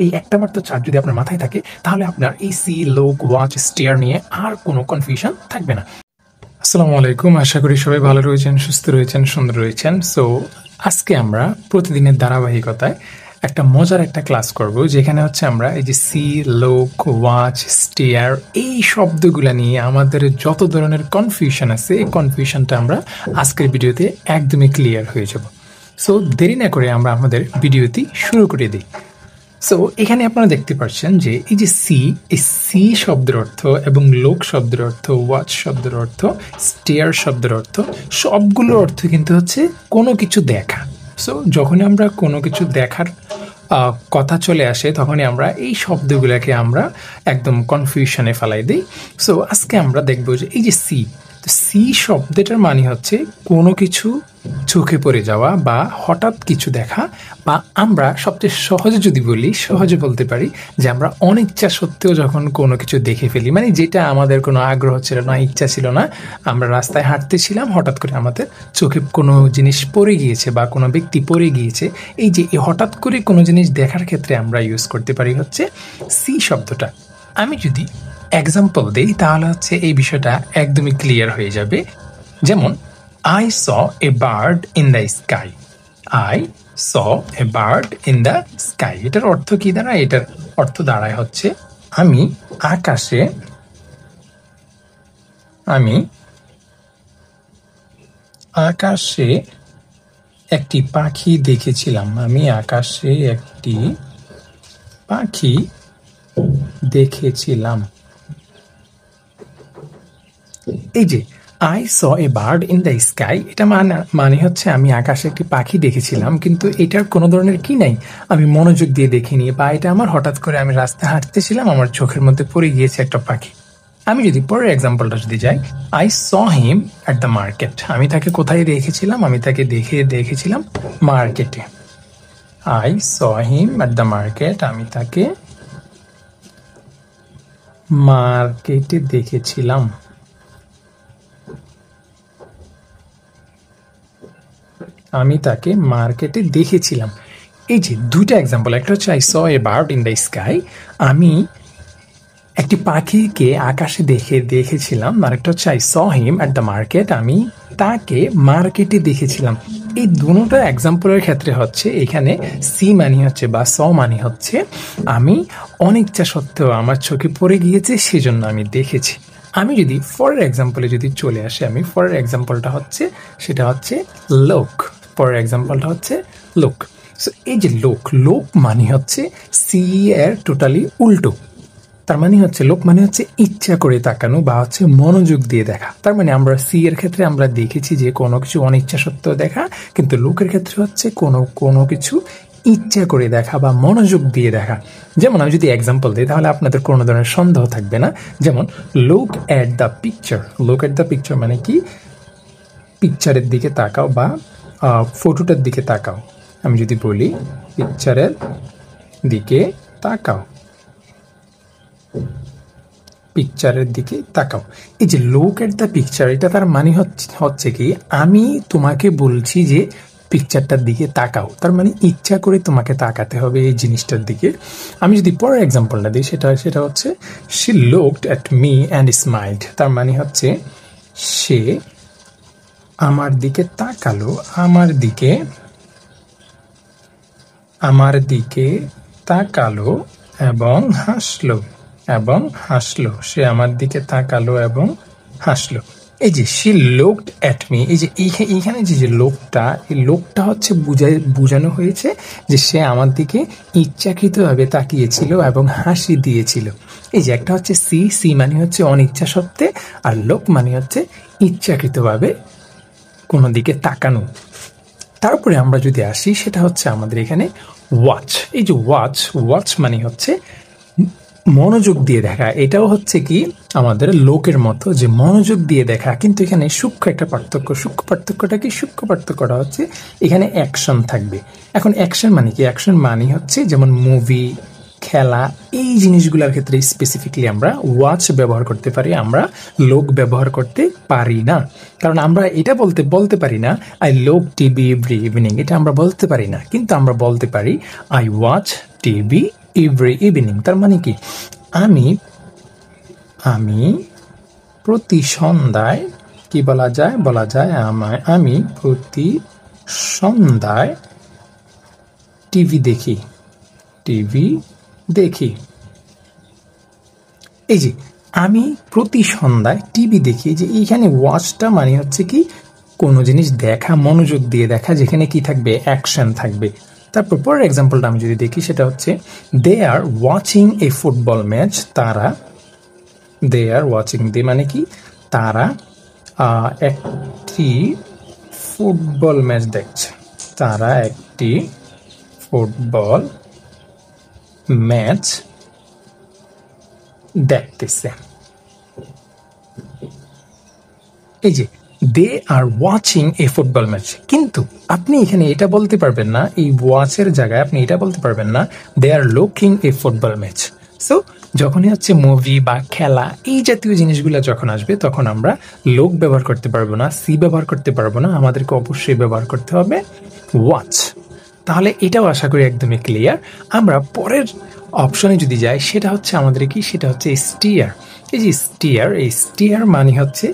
এই একটা মাত্র চার্ট যদি আপনার মাথায় থাকে তাহলে আপনার এই সি, লুক, ওয়াচ, স্টেয়ার নিয়ে আর কোনো কনফিউশন থাকবে না। আসসালামু আলাইকুম, আশা করি সবাই ভালো রয়েছেন, সুস্থ রয়েছেন, সুন্দর রয়েছেন। সো আজকে আমরা প্রতিদিনের ধারাবাহিকতায় একটা মজার একটা ক্লাস করব, যেখানে হচ্ছে আমরা এই যে সি, লুক, ওয়াচ, স্টেয়ার এই শব্দগুলো নিয়ে আমাদের যত ধরনের কনফিউশন আছে এই কনফিউশনটা আমরা আজকের ভিডিওতে একদমই ক্লিয়ার হয়ে যাব। সো দেরি না করে আমরা আমাদের ভিডিওটি শুরু করে দিই। সো এখানে আপনারা দেখতে পাচ্ছেন যে এই যে সি, এই সি শব্দের অর্থ এবং লোক শব্দের অর্থ, ওয়াচ শব্দের অর্থ, স্টেয়ার শব্দের অর্থ, সবগুলোর অর্থ কিন্তু হচ্ছে কোনো কিছু দেখা। সো যখনই আমরা কোনো কিছু দেখার কথা চলে আসে তখনই আমরা এই শব্দগুলোকে আমরা একদম কনফিউশনে ফেলাই দিই। সো আজকে আমরা দেখব যে এই যে সি, সি শব্দটার মানে হচ্ছে কোনো কিছু চোখে পড়ে যাওয়া বা হঠাৎ কিছু দেখা, বা আমরা সবচেয়ে সহজে যদি বলি, সহজে বলতে পারি যে আমরা অনিচ্ছা সত্ত্বেও যখন কোনো কিছু দেখে ফেলি, মানে যেটা আমাদের কোনো আগ্রহ ছিল না, ইচ্ছা ছিল না, আমরা রাস্তায় হাঁটতেছিলাম, হঠাৎ করে আমাদের চোখে কোনো জিনিস পড়ে গিয়েছে বা কোনো ব্যক্তি পড়ে গিয়েছে, এই যে হঠাৎ করে কোনো জিনিস দেখার ক্ষেত্রে আমরা ইউজ করতে পারি হচ্ছে সি শব্দটা। আমি যদি এক্সাম্পল দিই তাহলে হচ্ছে এই বিষয়টা একদমই ক্লিয়ার হয়ে যাবে। যেমন I saw a bird in the sky. I saw a bird in the sky. এটার অর্থ কি দাঁড়ায়? এটার অর্থ দাঁড়ায় হচ্ছে আমি আকাশে একটি পাখি দেখেছিলাম। আমি আকাশে একটি পাখি দেখেছিলাম। এই যে I saw a bird in the sky, এটা মানে হচ্ছে আমি আকাশে একটি পাখি দেখেছিলাম, কিন্তু এটার কোনো ধরনের কি নাই, আমি মনোযোগ দিয়ে দেখিনি, বা এটা আমার হঠাৎ করে আমি রাস্তায় হাঁটতেছিলাম, আমার চোখের মধ্যে পড়ে গিয়েছে একটা পাখি। আমি যদি পরের এক্সাম্পলটা যদি যাই, I saw him at the market. আমি তাকে কোথায় দেখেছিলাম? আমি তাকে দেখেছিলাম মার্কেটে। I saw him at the market. আমি তাকে মার্কেটে দেখেছিলাম। আমি তাকে মার্কেটে দেখেছিলাম। এই যে দুইটা এক্সাম্পল, একটা হচ্ছে I saw a bird in the sky, আমি একটি পাখিকে আকাশে দেখেছিলাম, আর একটা হচ্ছে I saw him at the market, আমি তাকে মার্কেটে দেখেছিলাম। এই দুটো এক্সাম্পলের ক্ষেত্রে হচ্ছে এখানে সি মানি হচ্ছে বা স মানি হচ্ছে আমি অনিচ্ছা সত্ত্বেও আমার চোখে পড়ে গিয়েছে, সেজন্য আমি দেখেছি। আমি যদি পরের এক্সাম্পলে যদি চলে আসি, আমি পরের এক্সাম্পলটা হচ্ছে সেটা হচ্ছে লোক। পরের এক্সাম্পলটা হচ্ছে লোক। সো এই যে লোক মানে হচ্ছে সি এর টোটালি উল্টো। তার মানে হচ্ছে লোক মানে হচ্ছে ইচ্ছা করে তাকানো বা হচ্ছে মনোযোগ দিয়ে দেখা। তার মানে আমরা সি এর ক্ষেত্রে আমরা দেখেছি যে কোনো কিছু অনিচ্ছা সত্ত্বেও দেখা, কিন্তু লোকের ক্ষেত্রে হচ্ছে কোনো কিছু ইচ্ছা করে দেখা বা মনোযোগ দিয়ে দেখা। যেমন আমি যদি এক্সাম্পল দিই তাহলে আপনাদের কোনো ধরনের সন্দেহ থাকবে না। যেমন look at the picture. Look at the picture মানে কি? পিকচারের দিকে তাকাও বা ফটোটার দিকে তাকাও। আমি যদি বলি পিকচারের দিকে তাকাও, পিকচারের দিকে তাকাও, এই যে লুক এট দ্য পিকচার, এটা তার মানে হচ্ছে কি আমি তোমাকে বলছি যে পিকচারটার দিকে তাকাও, তার মানে ইচ্ছা করে তোমাকে তাকাতে হবে এই জিনিসটার দিকে। আমি যদি পরের এক্সাম্পলটা দিই সেটা হচ্ছে she looked at me and স্মাইলড। তার মানে হচ্ছে সে আমার দিকে তাকালো, আমার দিকে তাকালো এবং হাসলো। সে আমার দিকে তাকালো এবং হাসলো। এই যে শি লুকড অ্যাট মি, এই যে এইখানে যে লোকটা, এই লোকটা হচ্ছে বোঝানো হয়েছে যে সে আমার দিকে ইচ্ছাকৃতভাবে তাকিয়েছিল এবং হাসি দিয়েছিল। এই যে একটা হচ্ছে সি মানে হচ্ছে অনিচ্ছা সত্ত্বে, আর লোক মানে হচ্ছে ইচ্ছাকৃতভাবে কোনো দিকে তাকানো। তারপরে আমরা যদি আসি সেটা হচ্ছে আমাদের এখানে ওয়াচ। এই যে ওয়াচ মানে হচ্ছে মনোযোগ দিয়ে দেখা। এটাও হচ্ছে কি আমাদের লোকের মতো যে মনোযোগ দিয়ে দেখা, কিন্তু এখানে সূক্ষ্ম একটা পার্থক্য। সূক্ষ্ম পার্থক্যটা হচ্ছে এখানে অ্যাকশন থাকবে। এখন অ্যাকশন মানে কি? অ্যাকশন মানে হচ্ছে যেমন মুভি, খেলা, এই জিনিসগুলোর ক্ষেত্রে স্পেসিফিকলি আমরা ওয়াচ ব্যবহার করতে পারি, আমরা লোক ব্যবহার করতে পারি না। কারণ আমরা এটা বলতে পারি না I look TV every evening, এটা আমরা বলতে পারি না, কিন্তু আমরা বলতে পারি I watch TV every evening, তার মানে কি আমি আমি প্রতি সন্ধ্যায়, কি বলা যায় আমি প্রতি সন্ধ্যায় টিভি দেখি। এই যে আমি প্রতি সন্ধ্যায় টিভি দেখি, যে এইখানে ওয়াচটা মানে হচ্ছে কি কোনো জিনিস দেখা, মনোযোগ দিয়ে দেখা, যেখানে কি থাকবে, অ্যাকশন থাকবে। তারপর পরের এক্সাম্পলটা আমি যদি দেখি, সেটা হচ্ছে they are watching a football match. They are watching, they মানে কি তারা একটি ফুটবল ম্যাচ দেখছে। তারা একটি ফুটবল ম্যাচ দেখতেছে। এই যে they are watching a football match, কিন্তু আপনি এখানে এটা বলতে পারবেন না, এই ওয়াচের জায়গায় আপনি এটা বলতে পারবেন না they are looking a football match. So যখনই হচ্ছে মুভি বা খেলা এই জাতীয় জিনিসগুলো যখন আসবে, তখন আমরা লোক ব্যবহার করতে পারবো না, সি ব্যবহার করতে পারবো না, আমাদেরকে অবশ্যই ব্যবহার করতে হবে ওয়াচ। তাহলে এটাও আশা করি একদমই ক্লিয়ার। আমরা পরের অপশনে যদি যাই, সেটা হচ্ছে আমাদের কি, সেটা হচ্ছে স্টিয়ার। এই যে স্টিয়ার মানে হচ্ছে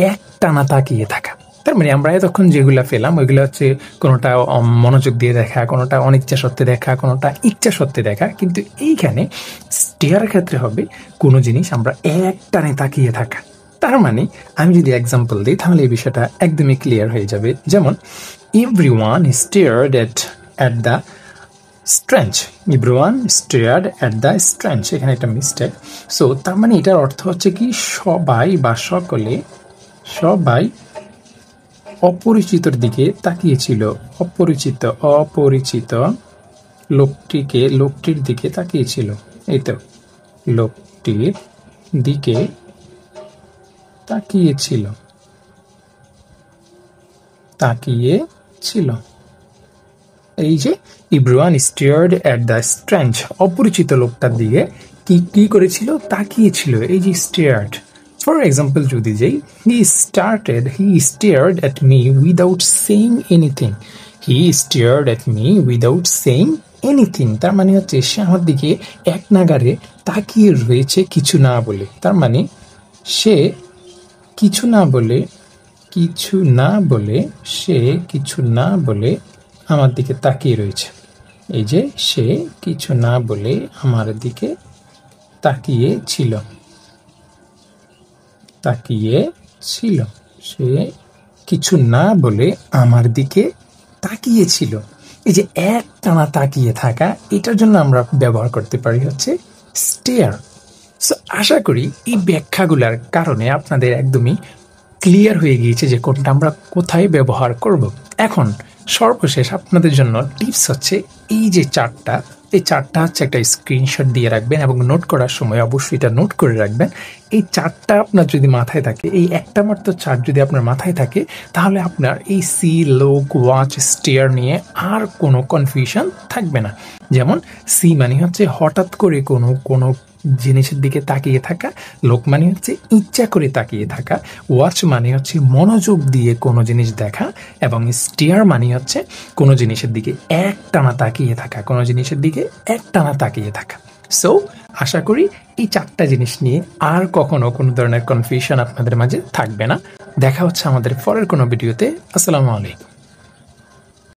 এক টানা তাকিয়ে থাকা। তার মানে আমরা এতক্ষণ যেগুলো পেলাম ওইগুলো হচ্ছে কোনোটা মনোযোগ দিয়ে দেখা, কোনোটা অনিচ্ছা সত্ত্বে দেখা, কোনোটা ইচ্ছা সত্ত্বে দেখা, কিন্তু এইখানে স্টিয়ারের ক্ষেত্রে হবে কোনো জিনিস আমরা এক টানে তাকিয়ে থাকা। তার মানে আমি যদি এক্সাম্পল দিই, তাহলে এই বিষয়টা একদমই ক্লিয়ার হয়ে যাবে। যেমন everyone stared at the strange, everyone stared at the strange, এখানে একটা মিস্টেক। সো তার মানে এটার অর্থ হচ্ছে কি সবাই বা সবাই অপরিচিতর দিকে তাকিয়েছিল। অপরিচিত লোকটির দিকে তাকিয়েছিল। এই তো লোকটির দিকে তাকিয়েছিল। এই যে everyone stared at the strange, অপরিচিত লোকটার দিকে কি করেছিল, তাকিয়েছিল। এই যে স্টেয়ার্ড, ফর এক্সাম্পল যদি যাই, he stared at me without saying anything. তার মানে হচ্ছে সে আমার দিকে এক নাগারে তাকিয়ে রয়েছে কিছু না বলে। তার মানে সে কিছু না বলে আমার দিকে তাকিয়ে রয়েছে। এই যে সে কিছু না বলে আমার দিকে তাকিয়েছিল। সে কিছু না বলে আমার দিকে তাকিয়েছিল। এই যে এক টানা তাকিয়ে থাকা, এটার জন্য আমরা ব্যবহার করতে পারি হচ্ছে স্টেয়ার। সো আশা করি এই ব্যাখ্যাগুলোর কারণে আপনাদের একদমই ক্লিয়ার হয়ে গিয়েছে যে কোনটা আমরা কোথায় ব্যবহার করব। এখন সর্বশেষ আপনাদের জন্য টিপস হচ্ছে এই যে চার্টটা, এই চার্টটা হচ্ছে একটা স্ক্রিনশট দিয়ে রাখবেন এবং নোট করার সময় অবশ্যই এটা নোট করে রাখবেন। এই চার্টটা আপনার যদি মাথায় থাকে, এই একটা মাত্র চার্ট যদি আপনার মাথায় থাকে, তাহলে আপনার এই সি, লোক, ওয়াচ, স্টেয়ার নিয়ে আর কোনো কনফিউশন থাকবে না। যেমন সি মানে হচ্ছে হঠাৎ করে কোনো জিনিসের দিকে তাকিয়ে থাকা, লোক মানে হচ্ছে ইচ্ছা করে তাকিয়ে থাকা, ওয়াচ মানে হচ্ছে মনোযোগ দিয়ে কোনো জিনিস দেখা, এবং স্টিয়ার মানে হচ্ছে কোনো জিনিসের দিকে এক টানা তাকিয়ে থাকা। সো আশা করি এই চারটা জিনিস নিয়ে আর কখনো কোনো ধরনের কনফিউশন আপনাদের মাঝে থাকবে না। দেখা হচ্ছে আমাদের পরের কোনো ভিডিওতে। আসসালামু আলাইকুম।